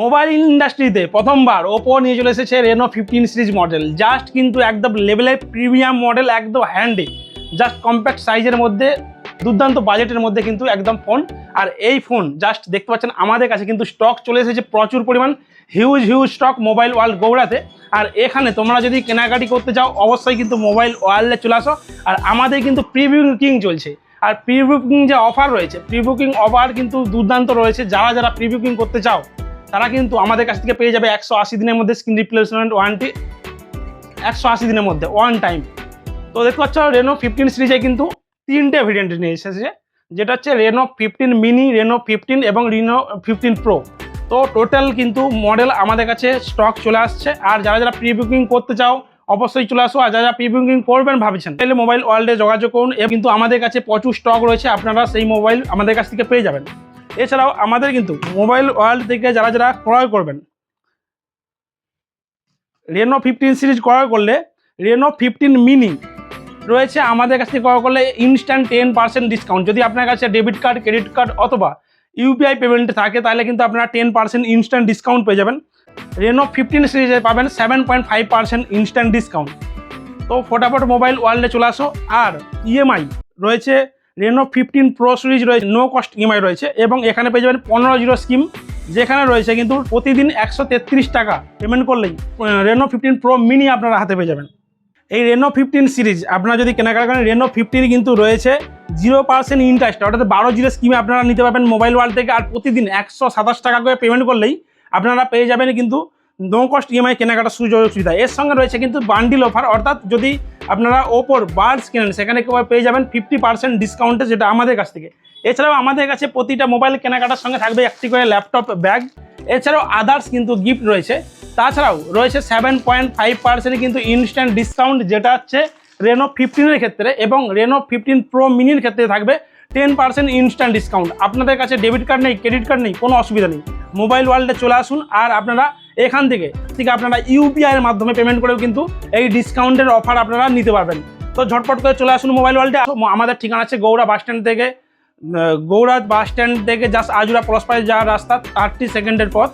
Mobile ইন্ডাস্ট্রিতে প্রথমবার Oppo নিয়ে চলে এসেছে রেনো 15 সিরিজ মডেল। জাস্ট কিন্তু একদম লেভেলের প্রিমিয়াম মডেল, একদম হ্যান্ডি, জাস্ট কম্প্যাক্ট সাইজের মধ্যে, দুর্দান্ত বাজেটের মধ্যে কিন্তু একদম ফোন। আর এই ফোন জাস্ট দেখতে পাচ্ছেন আমাদের কাছে কিন্তু স্টক চলে এসেছে প্রচুর পরিমাণ, হিউজ স্টক মোবাইল ওয়ার্ল্ড গৌড়াতে। আর এখানে তোমরা যদি কেনাকাটি করতে চাও অবশ্যই কিন্তু মোবাইল ওয়ার্ল্ডে চলে আসো। আর আমাদের কিন্তু প্রি বুকিং চলছে, আর প্রি বুকিং যে অফার রয়েছে, প্রি বুকিং অফার কিন্তু দুর্দান্ত রয়েছে। যারা প্রি বুকিং করতে চাও তারা কিন্তু আমাদের কাছ থেকে পেয়ে যাবে 180 দিনের মধ্যে স্ক্রিন রিপ্লেসমেন্ট ওয়ারেন্টি, 180 দিনের মধ্যে ওয়ান টাইম। তো দেখতে পাচ্ছ রেনো 15 সিরিজে কিন্তু তিনটে ভেরিয়েন্ট নিয়ে এসেছে, যেটা হচ্ছে রেনো 15 মিনি, রেনো 15 এবং রেনো 15 প্রো। তো টোটাল কিন্তু মডেল আমাদের কাছে স্টক চলে আসছে। আর যারা প্রি বুকিং করতে চাও অবশ্যই চলে আসো। আর যারা প্রি বুকিং করবেন ভাবছেন তাহলে মোবাইল ওয়ার্ল্ডে যোগাযোগ করুন। কিন্তু আমাদের কাছে প্রচুর স্টক রয়েছে, আপনারা সেই মোবাইল আমাদের কাছ থেকে পেয়ে যাবেন। এছাড়াও আমাদের কিন্তু মোবাইল ওয়ার্ল্ড থেকে যারা ক্রয় করবেন রেনো 15 সিরিজ ক্রয় করলে রেনো 15 মিনি রয়েছে আমাদের কাছ থেকে ক্রয় করলে ইনস্ট্যান্ট 10% ডিসকাউন্ট। যদি আপনার কাছে ডেবিট কার্ড, ক্রেডিট কার্ড অথবা ইউপিআই পেমেন্ট থাকে তাহলে কিন্তু আপনারা 10% ইনস্ট্যান্ট ডিসকাউন্ট পেয়ে যাবেন। রেনো 15 সিরিজে পাবেন 7.5% ইনস্ট্যান্ট ডিসকাউন্ট। তো ফটাফট মোবাইল ওয়ার্ল্ডে চলে আসো। আর ইএমআই রয়েছে, রেনো 15 প্রো সিরিজ রয়েছে, নো কস্ট ইএমআই রয়েছে, এবং এখানে পেয়ে যাবেন 15-0 স্কিম, যেখানে রয়েছে কিন্তু প্রতিদিন 133 টাকা পেমেন্ট করলেই রেনো 15 প্রো মিনি আপনারা হাতে পেয়ে যাবেন। এই রেনো 15 সিরিজ আপনারা যদি কেনাকাটা করেন, রেনো 15 কিন্তু রয়েছে 0% ইন্টারেস্ট, অর্থাৎ 12-0 স্কিমে আপনারা নিতে পারবেন মোবাইল ওয়ার্ল্ড থেকে। আর প্রতিদিন 127 টাকা করে পেমেন্ট করলেই আপনারা পেয়ে যাবেন কিন্তু নো কস্ট ইএমআই কেনাকাটার সুযোগ সুবিধা। এর সঙ্গে রয়েছে কিন্তু বান্ডিল অফার, অর্থাৎ যদি আপনারা ওপোর বাডস কেনেন সেখানে পেয়ে যাবেন 50% ডিসকাউন্টে, যেটা আমাদের কাছ থেকে। এছাড়াও আমাদের কাছে প্রতিটা মোবাইল কেনাকাটার সঙ্গে থাকবে একটি করে ল্যাপটপ ব্যাগ। এছাড়াও আদার্স কিন্তু গিফট রয়েছে। তাছাড়াও রয়েছে 7.5% কিন্তু ইনস্ট্যান্ট ডিসকাউন্ট, যেটা হচ্ছে রেনো 15-এর ক্ষেত্রে, এবং রেনো 15 প্রো মিনির ক্ষেত্রে থাকবে 10% ইনস্ট্যান্ট ডিসকাউন্ট। আপনাদের কাছে ডেবিট কার্ড নেই, ক্রেডিট কার্ড নেই, কোনো অসুবিধা নেই, মোবাইল ওয়ার্ল্ডে চলে আসুন। আর আপনারা এখান থেকে আপনারা ইউপিআইয়ের মাধ্যমে পেমেন্ট করেও কিন্তু এই ডিসকাউন্টের অফার আপনারা নিতে পারবেন। তো ঝটপট করে চলে আসুন মোবাইল ওয়ার্ল্ডে। আমাদের ঠিকানা আছে গৌড়া বাস স্ট্যান্ড থেকে জাস্ট আজুরা পরস্পারে যাওয়ার রাস্তা 30 সেকেন্ডের পথ।